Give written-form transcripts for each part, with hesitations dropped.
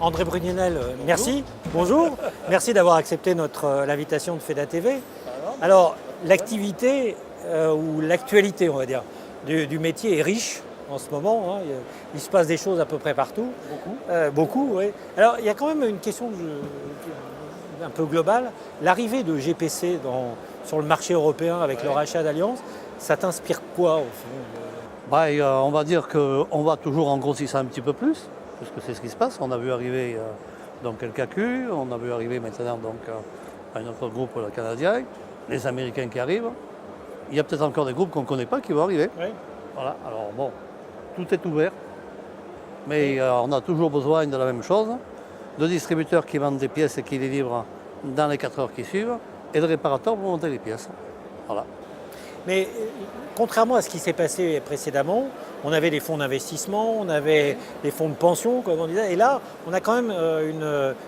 André Bruniel, merci. Bonjour. Merci d'avoir accepté l'invitation de FEDA TV. Alors, l'activité ou l'actualité, on va dire, du métier est riche en ce moment. Il se passe des choses à peu près partout. Beaucoup, oui. Alors, il y a quand même une question un peu globale. L'arrivée de GPC sur le marché européen avec le rachat d'Allianz, ça t'inspire quoi au fond? On va dire qu'on va toujours en grossissant un petit peu plus, puisque c'est ce qui se passe. On a vu arriver donc le CACU, on a vu arriver maintenant donc, un autre groupe canadien, les Américains qui arrivent. Il y a peut-être encore des groupes qu'on ne connaît pas qui vont arriver. Oui. Voilà, alors bon, tout est ouvert, mais on a toujours besoin de la même chose, de distributeurs qui vendent des pièces et qui les livrent dans les 4 heures qui suivent, et de réparateurs pour monter les pièces. Voilà. Mais contrairement à ce qui s'est passé précédemment, on avait des fonds d'investissement, on avait des fonds de pension, comme on disait, et là, on a quand même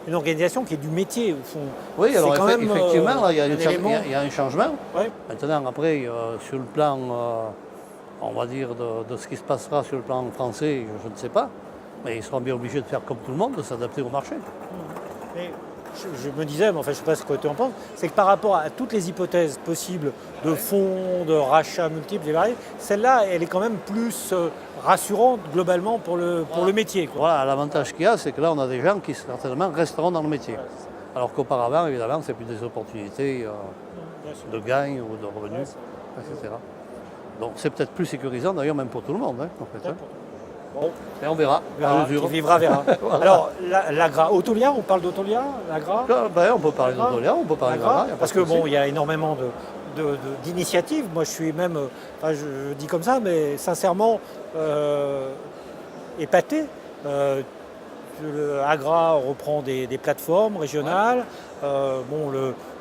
une organisation qui est du métier, au fond. Oui, alors quand même, effectivement, là, il il y a un changement. Ouais. Maintenant, après, sur le plan, on va dire, de ce qui se passera sur le plan français, je ne sais pas, mais ils seront bien obligés de faire comme tout le monde, de s'adapter au marché. Mais je me disais, mais enfin je ne sais pas ce que tu en penses, c'est que par rapport à toutes les hypothèses possibles de fonds, de rachats multiples et variés, celle-là, elle est quand même plus rassurante globalement pour le métier, quoi. Voilà, l'avantage qu'il y a, c'est que là, on a des gens qui certainement resteront dans le métier. Alors qu'auparavant, évidemment, c'est plus des opportunités de gains ou de revenus, etc. Donc c'est peut-être plus sécurisant, d'ailleurs, même pour tout le monde, en fait. Bon. Et on verra. Qui vivra verra. Voilà. Alors, l'Agra, Autolia, on parle d'Autolia, l'Agra? On peut parler d'Autolia, on peut parler d'Agra. Parce que bon, il y a énormément d'initiatives. Moi, je suis même, je dis comme ça, mais sincèrement épaté. Agra reprend des plateformes régionales.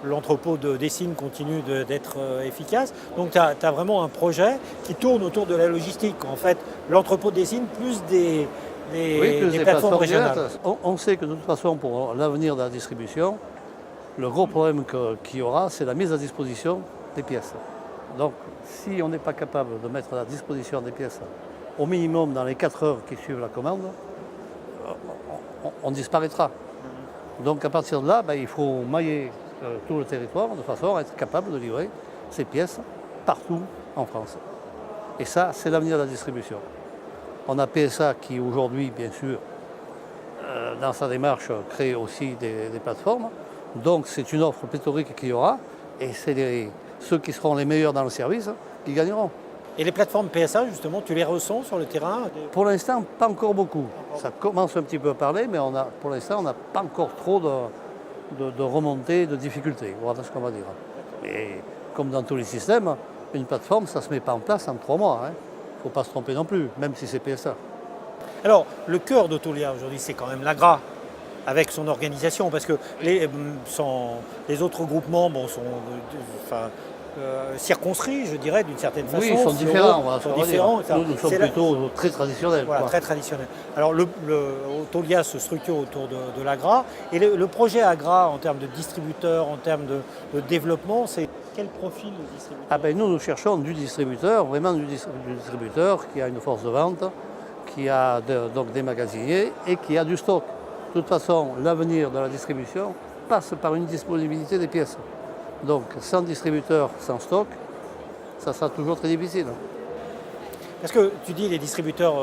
L'entrepôt de Dessines continue d'être efficace. Donc tu as vraiment un projet qui tourne autour de la logistique. En fait, l'entrepôt de Dessines plus des plateformes régionales. On sait que de toute façon, pour l'avenir de la distribution, le gros problème qu'il y aura, c'est la mise à disposition des pièces. Donc si on n'est pas capable de mettre à la disposition des pièces au minimum dans les 4 heures qui suivent la commande, on disparaîtra. Donc à partir de là, il faut mailler tout le territoire de façon à être capable de livrer ces pièces partout en France. Et ça, c'est l'avenir de la distribution. On a PSA qui aujourd'hui, bien sûr, dans sa démarche, crée aussi des plateformes. Donc c'est une offre pléthorique qu'il y aura et c'est ceux qui seront les meilleurs dans le service qui gagneront. Et les plateformes PSA, justement, tu les ressens sur le terrain? Pour l'instant, pas encore beaucoup. Ça commence un petit peu à parler, mais pour l'instant, on n'a pas encore trop de remontées, de difficultés. Voilà ce qu'on va dire. Et comme dans tous les systèmes, une plateforme, ça ne se met pas en place en 3 mois. Il ne faut pas se tromper non plus, même si c'est PSA. Alors, le cœur d'Autolia aujourd'hui, c'est quand même l'Agra, avec son organisation, parce que les autres groupements sont circonscrits, je dirais, d'une certaine façon. Oui, ils sont différents. Nous sommes plutôt très traditionnels. Voilà, très traditionnels. Alors, Autolia se structure autour de l'Agra. Et le projet Agra, en termes de distributeur, en termes de développement, c'est quel profil de distributeur? Nous cherchons du distributeur, vraiment du distributeur qui a une force de vente, qui a donc des magasiniers et qui a du stock. De toute façon, l'avenir de la distribution passe par une disponibilité des pièces. Donc, sans distributeur, sans stock, ça sera toujours très difficile. Parce que tu dis les distributeurs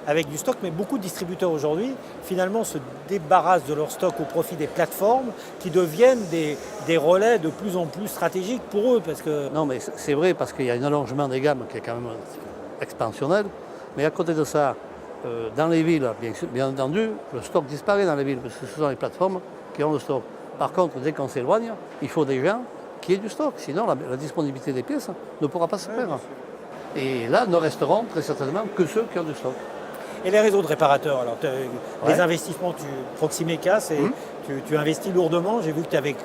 avec du stock, mais beaucoup de distributeurs aujourd'hui, finalement, se débarrassent de leur stock au profit des plateformes qui deviennent des relais de plus en plus stratégiques pour eux. Non, mais c'est vrai, parce qu'il y a un allongement des gammes qui est quand même expansionnel. Mais à côté de ça, dans les villes, bien entendu, le stock disparaît dans les villes, parce que ce sont les plateformes qui ont le stock. Par contre, dès qu'on s'éloigne, il faut des gens qui aient du stock. Sinon, la disponibilité des pièces ne pourra pas se faire. Et là, ne resteront très certainement que ceux qui ont du stock. Et les réseaux de réparateurs, alors les investissements, Proximéca, tu investis lourdement. J'ai vu que tu avais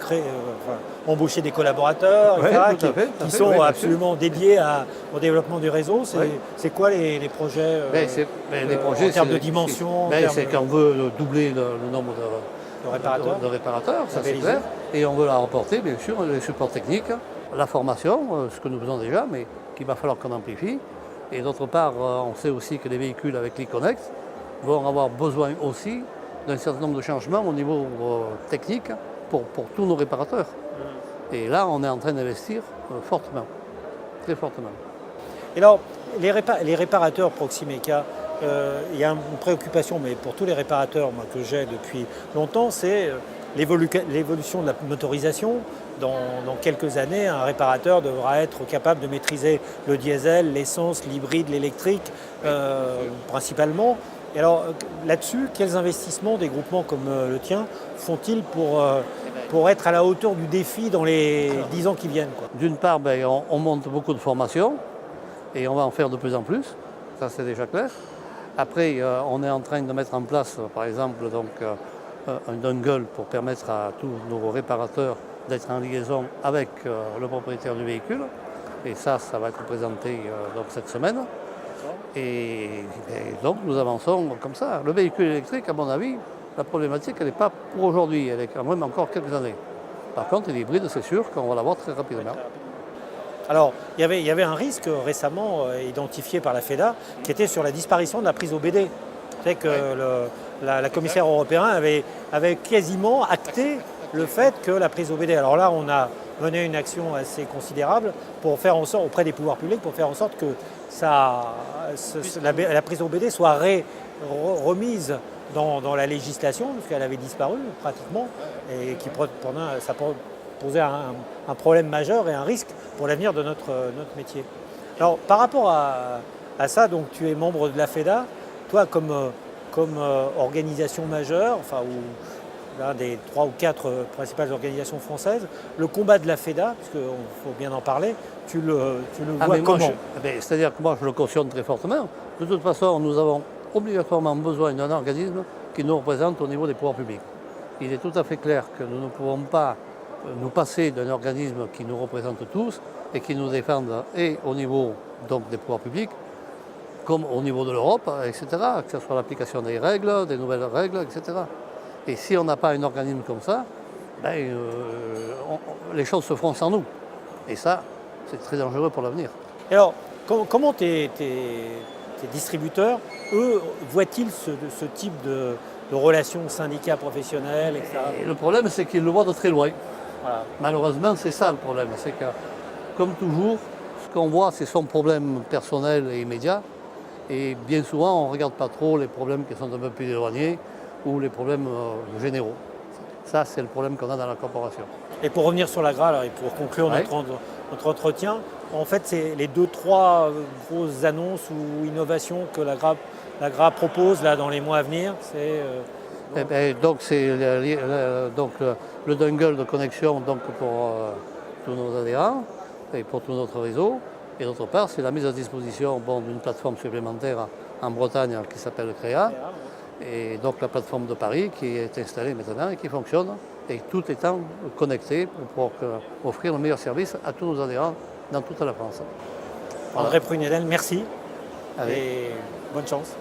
embauché des collaborateurs qui sont absolument dédiés au développement du réseau. C'est quoi les projets, les projets en termes de dimension? C'est qu'on veut doubler le nombre de réparateurs, ça c'est clair. Et on veut leur apporter, bien sûr, les supports techniques, la formation, ce que nous faisons déjà, mais qu'il va falloir qu'on amplifie. Et d'autre part, on sait aussi que les véhicules avec l'e-Connect vont avoir besoin aussi d'un certain nombre de changements au niveau technique pour tous nos réparateurs. Et là, on est en train d'investir fortement, très fortement. Et alors, les réparateurs Proximeca, il y a une préoccupation, mais pour tous les réparateurs moi, que j'ai depuis longtemps, c'est l'évolution de la motorisation. Dans quelques années, un réparateur devra être capable de maîtriser le diesel, l'essence, l'hybride, l'électrique, principalement. Et alors, là-dessus, quels investissements des groupements comme le tien font-ils pour être à la hauteur du défi dans les 10 ans qui viennent, quoi? D'une part, on monte beaucoup de formations et on va en faire de plus en plus, ça c'est déjà clair. Après, on est en train de mettre en place, par exemple, un dongle pour permettre à tous nos réparateurs d'être en liaison avec le propriétaire du véhicule. Et ça va être présenté donc cette semaine. Et donc nous avançons comme ça. Le véhicule électrique, à mon avis, la problématique, elle n'est pas pour aujourd'hui, elle est quand même encore quelques années. Par contre, l'hybride, c'est sûr qu'on va l'avoir très rapidement. Alors, il y avait un risque récemment identifié par la FEDA qui était sur la disparition de la prise au BD. C'est que la commissaire européenne avait quasiment acté le fait que la prise au BD. Alors là, on a mené une action assez considérable pour faire en sorte, auprès des pouvoirs publics, pour faire en sorte que la prise au BD soit remise dans la législation, parce qu'elle avait disparu pratiquement, et ça posait un problème majeur et un risque pour l'avenir de notre métier. Alors, par rapport à ça, donc, tu es membre de la FEDA, toi, comme organisation majeure, ou l'un des 3 ou 4 principales organisations françaises, le combat de la FEDA, parce qu'il faut bien en parler, tu le vois comment? C'est-à-dire que moi, je le cautionne très fortement. De toute façon, nous avons obligatoirement besoin d'un organisme qui nous représente au niveau des pouvoirs publics. Il est tout à fait clair que nous ne pouvons pas nous passer d'un organisme qui nous représente tous et qui nous défende et au niveau donc, des pouvoirs publics, comme au niveau de l'Europe, etc., que ce soit l'application des règles, des nouvelles règles, etc. Et si on n'a pas un organisme comme ça, les choses se feront sans nous. Et ça, c'est très dangereux pour l'avenir. Et alors, comment tes distributeurs, eux, voient-ils ce type de relations syndicats professionnels, etc. Et le problème, c'est qu'ils le voient de très loin. Voilà. Malheureusement, c'est ça le problème. C'est que, comme toujours, ce qu'on voit, c'est son problème personnel et immédiat. Et bien souvent, on ne regarde pas trop les problèmes qui sont un peu plus éloignés ou les problèmes généraux. Ça, c'est le problème qu'on a dans la corporation. Et pour revenir sur la GRA, alors, et pour conclure notre entretien, en fait, c'est les 2-3 grosses annonces ou innovations que la GRA propose là, dans les mois à venir. Donc, c'est le dongle de connexion donc, pour tous nos adhérents et pour tout notre réseau. Et d'autre part, c'est la mise à disposition d'une plateforme supplémentaire en Bretagne qui s'appelle CREA. Et donc la plateforme de Paris qui est installée maintenant et qui fonctionne. Et tout étant connecté pour offrir le meilleur service à tous nos adhérents dans toute la France. André Prunedel, merci. Allez. Et bonne chance.